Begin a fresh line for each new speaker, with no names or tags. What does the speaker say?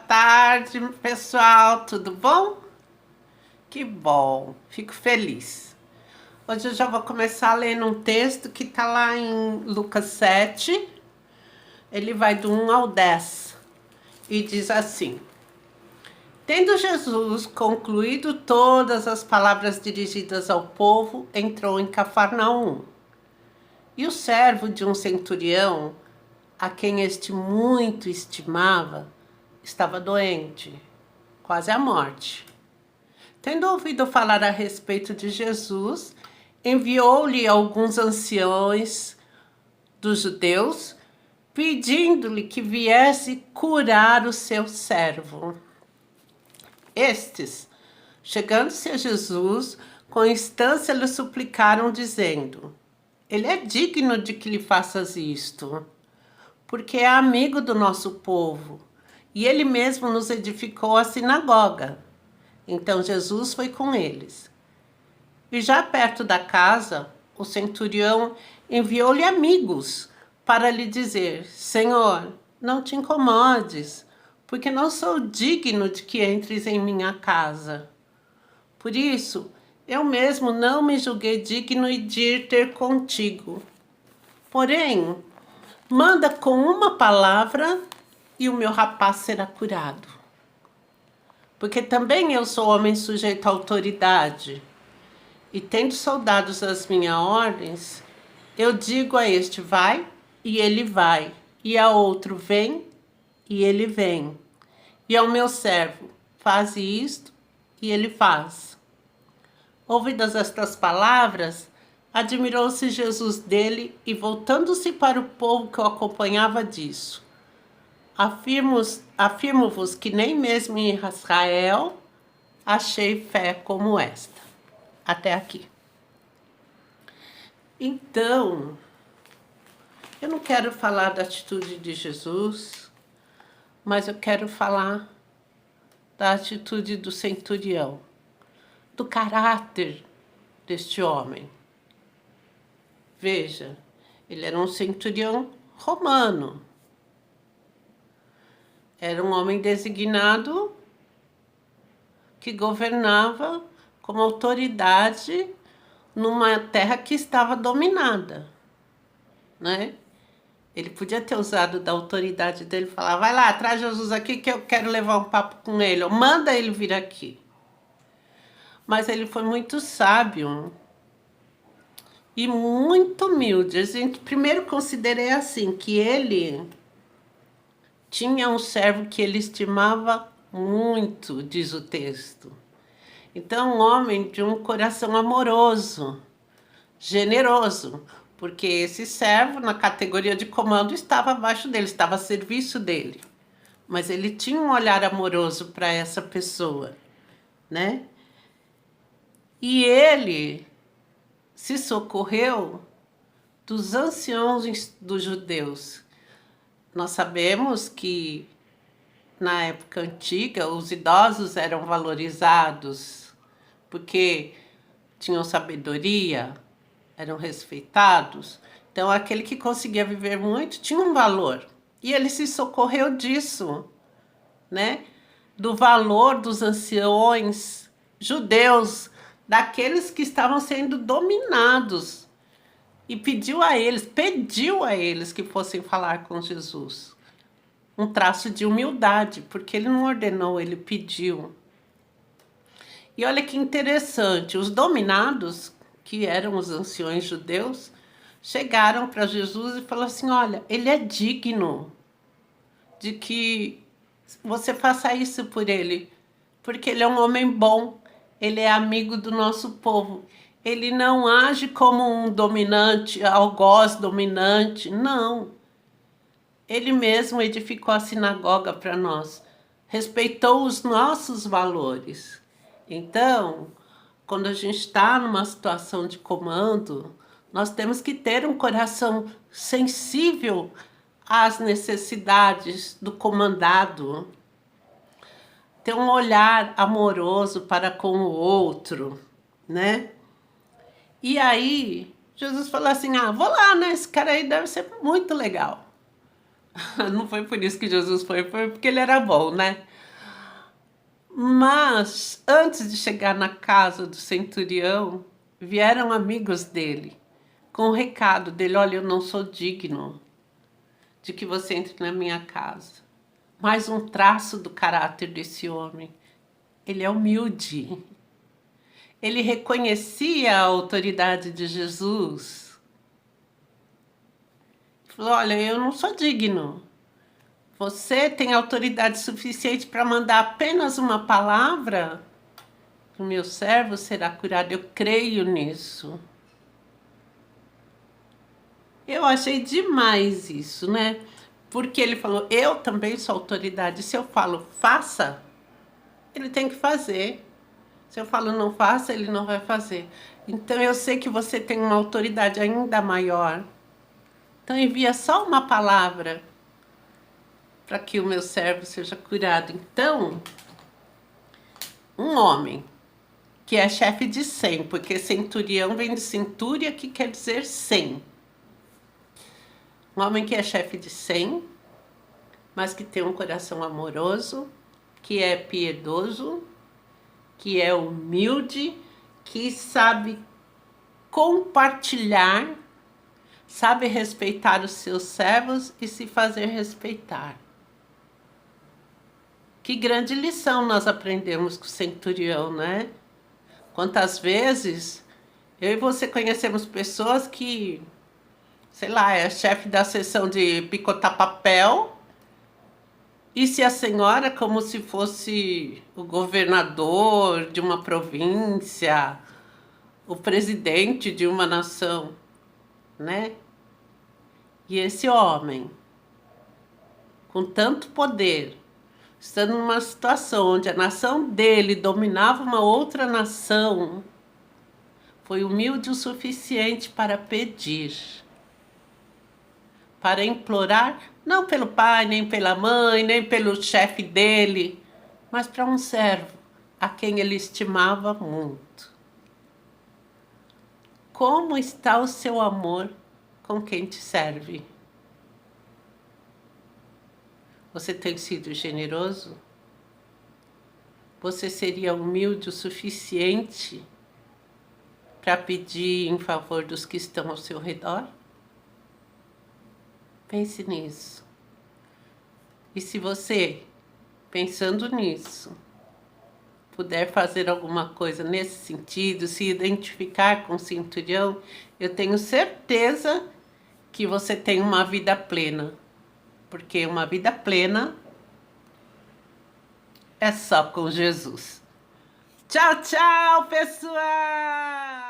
tarde, pessoal, tudo bom? Que bom, fico feliz. Hoje eu já vou começar lendo um texto que está lá em Lucas 7. Ele vai do 1 ao 10 e diz assim: Tendo Jesus concluído todas as palavras dirigidas ao povo, entrou em Cafarnaum. E o servo de um centurião, a quem este muito estimava, estava doente, quase à morte. Tendo ouvido falar a respeito de Jesus, enviou-lhe alguns anciões dos judeus, pedindo-lhe que viesse curar o seu servo. Estes, chegando-se a Jesus, com instância lhe suplicaram, dizendo: Ele é digno de que lhe faças isto, porque é amigo do nosso povo, e ele mesmo nos edificou a sinagoga. Então Jesus foi com eles. E já perto da casa, o centurião enviou-lhe amigos para lhe dizer: Senhor, não te incomodes, porque não sou digno de que entres em minha casa. Por isso, eu mesmo não me julguei digno de ir ter contigo. Porém, manda com uma palavra e o meu rapaz será curado. Porque também eu sou homem sujeito à autoridade, e tendo soldados às minhas ordens, eu digo a este: vai, e ele vai, e a outro: vem, e ele vem, e ao meu servo: faze isto, e ele faz. Ouvidas estas palavras, admirou-se Jesus dele, e voltando-se para o povo que o acompanhava, disse: Afirmo-vos que nem mesmo em Israel achei fé como esta. Até aqui. Então, eu não quero falar da atitude de Jesus, mas eu quero falar da atitude do centurião, do caráter deste homem. Veja, ele era um centurião romano. Era um homem designado que governava como autoridade numa terra que estava dominada, né? Ele podia ter usado da autoridade dele e falar: vai lá, traz Jesus aqui que eu quero levar um papo com ele, ou manda ele vir aqui. Mas ele foi muito sábio e muito humilde. A gente primeiro considerei assim, que ele tinha um servo que ele estimava muito, diz o texto. Então, um homem de um coração amoroso, generoso, porque esse servo, na categoria de comando, estava abaixo dele, estava a serviço dele. Mas ele tinha um olhar amoroso para essa pessoa, né? E ele se socorreu dos anciãos dos judeus. Nós sabemos que na época antiga os idosos eram valorizados porque tinham sabedoria, eram respeitados. Então aquele que conseguia viver muito tinha um valor. E ele se socorreu disso, né? Do valor dos anciões judeus, daqueles que estavam sendo dominados. E pediu a eles que fossem falar com Jesus. Um traço de humildade, porque ele não ordenou, ele pediu. E olha que interessante, os dominados, que eram os anciões judeus, chegaram para Jesus e falaram assim: olha, ele é digno de que você faça isso por ele, porque ele é um homem bom, ele é amigo do nosso povo. Ele não age como um dominante, algoz dominante, não. Ele mesmo edificou a sinagoga para nós, respeitou os nossos valores. Então, quando a gente está numa situação de comando, nós temos que ter um coração sensível às necessidades do comandado, ter um olhar amoroso para com o outro, né? E aí, Jesus falou assim: vou lá, né? Esse cara aí deve ser muito legal. Não foi por isso que Jesus foi porque ele era bom, né? Mas, antes de chegar na casa do centurião, vieram amigos dele com o recado dele: olha, eu não sou digno de que você entre na minha casa. Mais um traço do caráter desse homem: ele é humilde. Ele reconhecia a autoridade de Jesus. Falou: olha, eu não sou digno. Você tem autoridade suficiente para mandar apenas uma palavra? O meu servo será curado. Eu creio nisso. Eu achei demais isso, né? Porque ele falou: eu também sou autoridade. Se eu falo faça, ele tem que fazer. Se eu falo não faça, ele não vai fazer. Então eu sei que você tem uma autoridade ainda maior. Então envia só uma palavra para que o meu servo seja curado. Então, um homem que é chefe de 100, porque centurião vem de centúria, que quer dizer 100. Um homem que é chefe de 100, mas que tem um coração amoroso, que é piedoso, que é humilde, que sabe compartilhar, sabe respeitar os seus servos e se fazer respeitar. Que grande lição nós aprendemos com o centurião, né? Quantas vezes eu e você conhecemos pessoas que, sei lá, é chefe da seção de picotar papel, e se a senhora, como se fosse o governador de uma província, o presidente de uma nação, né? E esse homem, com tanto poder, estando numa situação onde a nação dele dominava uma outra nação, foi humilde o suficiente para pedir, para implorar, não pelo pai, nem pela mãe, nem pelo chefe dele, mas para um servo a quem ele estimava muito. Como está o seu amor com quem te serve? Você tem sido generoso? Você seria humilde o suficiente para pedir em favor dos que estão ao seu redor? Pense nisso. E se você, pensando nisso, puder fazer alguma coisa nesse sentido, se identificar com o centurião, eu tenho certeza que você tem uma vida plena. Porque uma vida plena é só com Jesus. Tchau, tchau, pessoal!